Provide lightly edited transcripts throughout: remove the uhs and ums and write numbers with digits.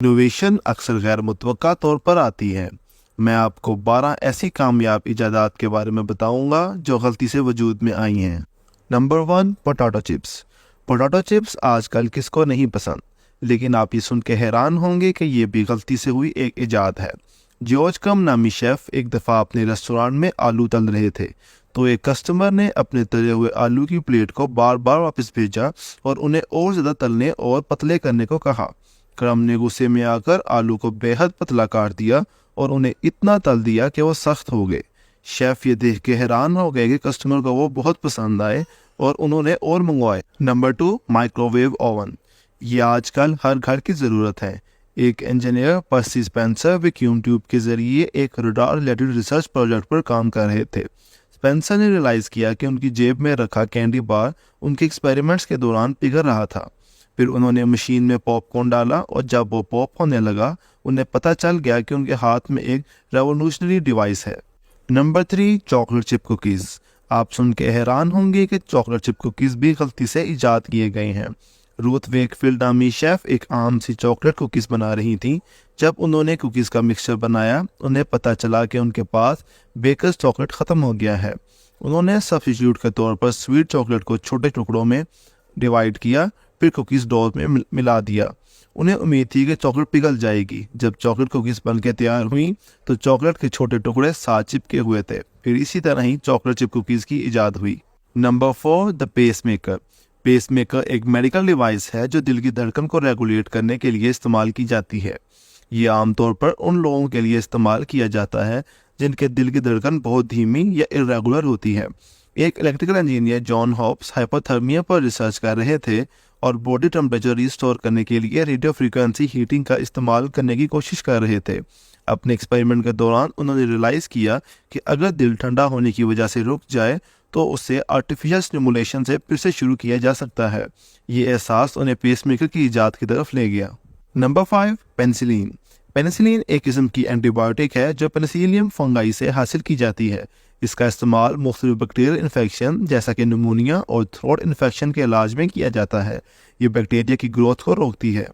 Innovation अक्सर गैर मुतवक्का तौर पर आती है। मैं आपको 12 ऐसी कामयाब इजादात के बारे में बताऊंगा जो गलती से वजूद में आई हैं। Number 1, potato chips. Potato chips आजकल किसको नहीं पसंद, लेकिन आप ये सुन के हैरान होंगे कि ये भी गलती से हुई एक इजाद है। जॉर्ज कम नामी शेफ एक दफ़ा अपने रेस्टोरेंट में आलू तल रहे थे, तो एक कस्टमर ने अपने तले हुए आलू की प्लेट को बार बार वापस भेजा और उन्हें और ज़्यादा तलने और पतले करने को कहा। क्रम ने गुस्से में आकर आलू को बेहद पतला काट दिया और उन्हें इतना तल दिया कि वो सख्त हो गए। शेफ ये देख के हैरान हो गए कि कस्टमर को वो बहुत पसंद आए और उन्होंने और मंगवाए। Number 2, microwave oven. ये आजकल हर घर की ज़रूरत है। एक इंजीनियर पर्सी स्पेंसर वैक्यूम ट्यूब के जरिए एक रडार रिलेटेड रिसर्च प्रोजेक्ट पर काम कर रहे थे। स्पेंसर ने रियलाइज़ किया कि उनकी जेब में रखा कैंडी बार उनके एक्सपेरिमेंट्स के दौरान पिघल रहा था। फिर उन्होंने मशीन में पॉपकॉर्न डाला और जब वो पॉप होने लगा, उन्हें पता चल गया कि उनके हाथ में एक रेवोल्यूशनरी डिवाइस है। Number 3, chocolate chip cookies. आप सुन के हैरान होंगे कि चॉकलेट चिप कुकीज़ भी गलती से ईजाद किए गए हैं। रूथ वेकफील्ड नामी शेफ एक आम सी चॉकलेट कुकीज़ बना रही थी। जब उन्होंने कुकीज़ का मिक्सचर बनाया, उन्हें पता चला कि उनके पास बेकर्स चॉकलेट ख़त्म हो गया है। उन्होंने सब्स्टिट्यूट के तौर पर स्वीट चॉकलेट को छोटे टुकड़ों में डिवाइड किया, फिर कुकीज़ डो में मिला दिया। उन्हें उम्मीद थी कि चॉकलेट पिघल जाएगी। जब चॉकलेट कुकीज़ बनके तैयार हुई तो चॉकलेट के छोटे टुकड़े साथ चिपके हुए थे। फिर इसी तरह ही चॉकलेट चिप कुकीज़ की इजाद हुई। Number 4, the pacemaker. पेसमेकर एक मेडिकल डिवाइस है जो दिल की धड़कन को रेगुलेट करने के लिए इस्तेमाल की जाती है। ये आमतौर पर उन लोगों के लिए इस्तेमाल किया जाता है जिनके दिल की धड़कन बहुत धीमी या इरेगुलर होती है। एक electrical engineer John Hobbs hypothermia पर रिसर्च कर रहे थे और बॉडी टेम्परेचर रिस्टोर करने के लिए रेडियो फ्रीक्वेंसी हीटिंग का इस्तेमाल करने की कोशिश कर रहे थे। अपने एक्सपेरिमेंट के दौरान उन्होंने रियलाइज़ किया कि अगर दिल ठंडा होने की वजह से रुक जाए तो उससे आर्टिफिशियल स्टिमुलेशन से फिर से शुरू किया जा सकता है। ये एहसास उन्हें पेसमेकर की इजाद की तरफ ले गया। Number 5, penicillin. पेनिसिलिन एक किस्म की एंटीबायोटिक है जो पेनिसिलियम फंगाई से हासिल की जाती है। इसका इस्तेमाल मुख्तलिफ बैक्टीरियल इन्फेक्शन जैसा कि निमोनिया और थ्रोट इन्फेक्शन के इलाज में किया जाता है। ये बैक्टीरिया की ग्रोथ को रोकती है।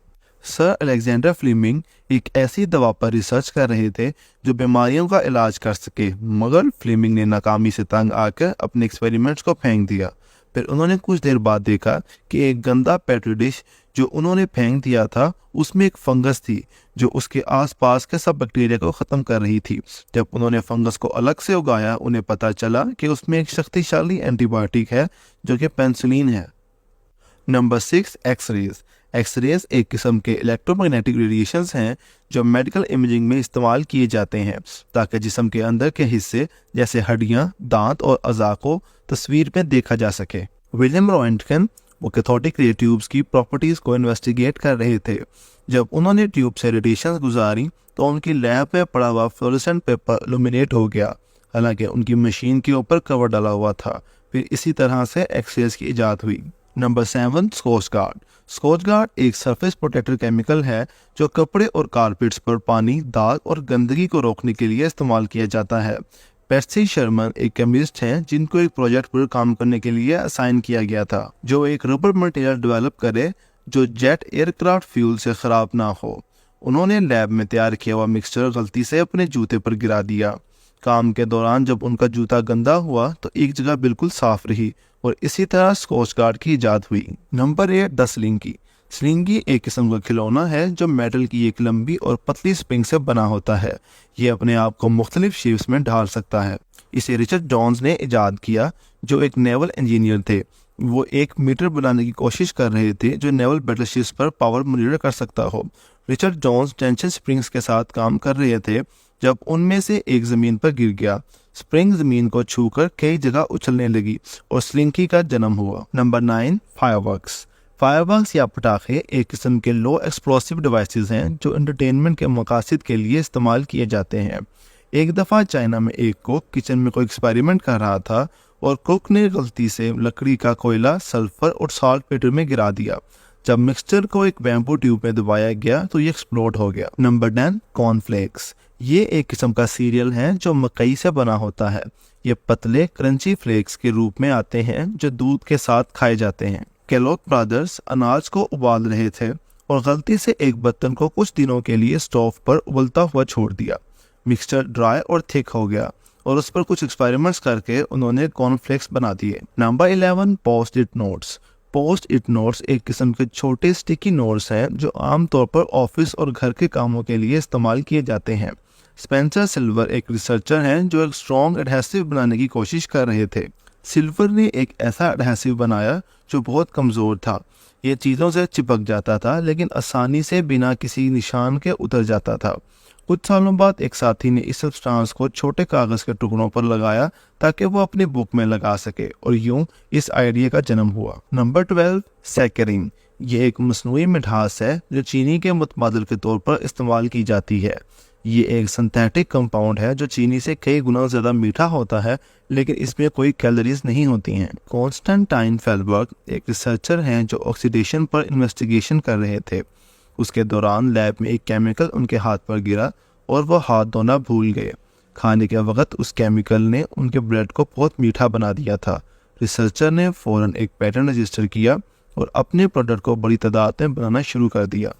सर अलेक्जेंडर फ्लेमिंग एक ऐसी दवा पर रिसर्च कर रहे थे जो बीमारियों का इलाज कर सके, मगर फ्लेमिंग ने नाकामी से तंग आकर अपने एक्सपेरिमेंट्स को फेंक दिया। फिर उन्होंने कुछ देर बाद देखा कि एक गंदा पेट्री डिश जो उन्होंने फेंक दिया था उसमें एक फंगस थी जो उसके आसपास के सब बैक्टीरिया को ख़त्म कर रही थी। जब उन्होंने फंगस को अलग से उगाया, उन्हें पता चला कि उसमें एक शक्तिशाली एंटीबायोटिक है जो कि पेनिसिलिन है। Number 6, X-rays. एक्सरेज एक किस्म के इलेक्ट्रोमैग्नेटिक रेडिएशंस हैं जो मेडिकल इमेजिंग में इस्तेमाल किए जाते हैं ताकि जिस्म के अंदर के हिस्से जैसे हड्डियां, दांत और अज़ा को तस्वीर में देखा जा सके। विलियम रोएंटगन वो कैथोडिक रे ट्यूब्स की प्रॉपर्टीज़ को इन्वेस्टिगेट कर रहे थे। जब उन्होंने ट्यूब से रेडिएशन गुजारी तो उनकी लैब में पड़ा हुआ फ्लोरेसेंट पेपर इल्यूमिनेट हो गया, हालांकि उनकी मशीन के ऊपर कवर डाला हुआ था। फिर इसी तरह से एक्सरेज की इजाद हुई। Number 7, Scotchgard. Scotchgard एक सरफेस प्रोटेक्टर केमिकल है जो कपड़े और कारपेट्स पर पानी, दाग और गंदगी को रोकने के लिए इस्तेमाल किया जाता है। पेट्सी शर्मन एक केमिस्ट हैं जिनको एक प्रोजेक्ट पर काम करने के लिए असाइन किया गया था जो एक रबर मटेरियल डेवलप करे जो जेट एयरक्राफ्ट फ्यूल से ख़राब ना हो। उन्होंने लैब में तैयार किया हुआ मिक्सचर गलती से अपने जूते पर गिरा दिया। काम के दौरान जब उनका जूता गंदा हुआ तो एक जगह बिल्कुल साफ रही और इसी तरह स्कॉच गार्ड की इजाद हुई। Number 8, the slinky. स्लिंगी एक किस्म का खिलौना है जो मेटल की एक लंबी और पतली स्प्रिंग से बना होता है। ये अपने आप को मुख्तलिफ शेप्स में ढाल सकता है। इसे रिचर्ड जॉन्स ने इजाद किया जो एक नेवल इंजीनियर थे। वो एक मीटर बनाने की कोशिश कर रहे थे जो नेवल बैटलशिप्स पर पावर मॉनिटर कर सकता हो। रिचर्ड जॉन्स टेंशन स्प्रिंग्स के साथ काम कर रहे थे जब उनमें से एक ज़मीन पर गिर गया। स्प्रिंग ज़मीन को छूकर कई जगह उछलने लगी और स्लिंकी का जन्म हुआ। Number 9, fireworks. फायरवर्क्स या पटाखे एक किस्म के लो एक्सप्लोसिव डिवाइसेस हैं जो एंटरटेनमेंट के मकासद के लिए इस्तेमाल किए जाते हैं। एक दफ़ा चाइना में एक कुक किचन में कोई एक्सपेरिमेंट कर रहा था और कुक ने गलती से लकड़ी का कोयला, सल्फर और साल्ट पेटर में गिरा दिया। जब मिक्सचर को एक बैम्बू ट्यूब में दबाया गया तो ये एक्सप्लोड हो गया। Number 10, cornflakes. ये एक किस्म का सीरियल है जो मकई से बना होता है। ये पतले क्रंची फ्लेक्स के रूप में आते हैं जो दूध के साथ खाए जाते हैं। केलॉग ब्रदर्स अनाज को उबाल रहे थे और गलती से एक बर्तन को कुछ दिनों के लिए स्टोव पर उबलता हुआ छोड़ दिया। मिक्सचर ड्राई और थिक हो गया और उस पर कुछ एक्सपेरिमेंट्स करके उन्होंने कॉर्नफ्लेक्स बना दिए। Number 11, post it notes. Post it notes एक किस्म के छोटे स्टिकी नोट्स हैं जो आमतौर पर ऑफिस और घर के कामों के लिए इस्तेमाल किए जाते हैं। स्पेंसर सिल्वर एक रिसर्चर हैं जो एक स्ट्रॉन्ग एडहेसिव बनाने की कोशिश कर रहे थे। सिल्वर ने एक ऐसा एडहेसिव बनाया जो बहुत कमज़ोर था। ये चीज़ों से चिपक जाता था लेकिन आसानी से बिना किसी निशान के उतर जाता था। कुछ सालों बाद एक साथी ने इस सब्सटेंस को छोटे कागज़ के टुकड़ों पर लगाया ताकि वो अपनी बुक में लगा सके और यूं इस आइडिया का जन्म हुआ। Number 12, saccharin. ये एक मसनूई मिठास है जो चीनी के मुतबादिल के तौर पर इस्तेमाल की जाती है। ये एक सिंथेटिक कंपाउंड है जो चीनी से कई गुना ज़्यादा मीठा होता है लेकिन इसमें कोई कैलोरीज नहीं होती हैं। कॉन्स्टेंटाइन फेलबर्ग एक रिसर्चर हैं जो ऑक्सीडेशन पर इन्वेस्टिगेशन कर रहे थे। उसके दौरान लैब में एक केमिकल उनके हाथ पर गिरा और वो हाथ धोना भूल गए। खाने के वक्त उस केमिकल ने उनके ब्रेड को बहुत मीठा बना दिया था। रिसर्चर ने फ़ौरन एक पेटेंट रजिस्टर किया और अपने प्रोडक्ट को बड़ी तादाद में बनाना शुरू कर दिया।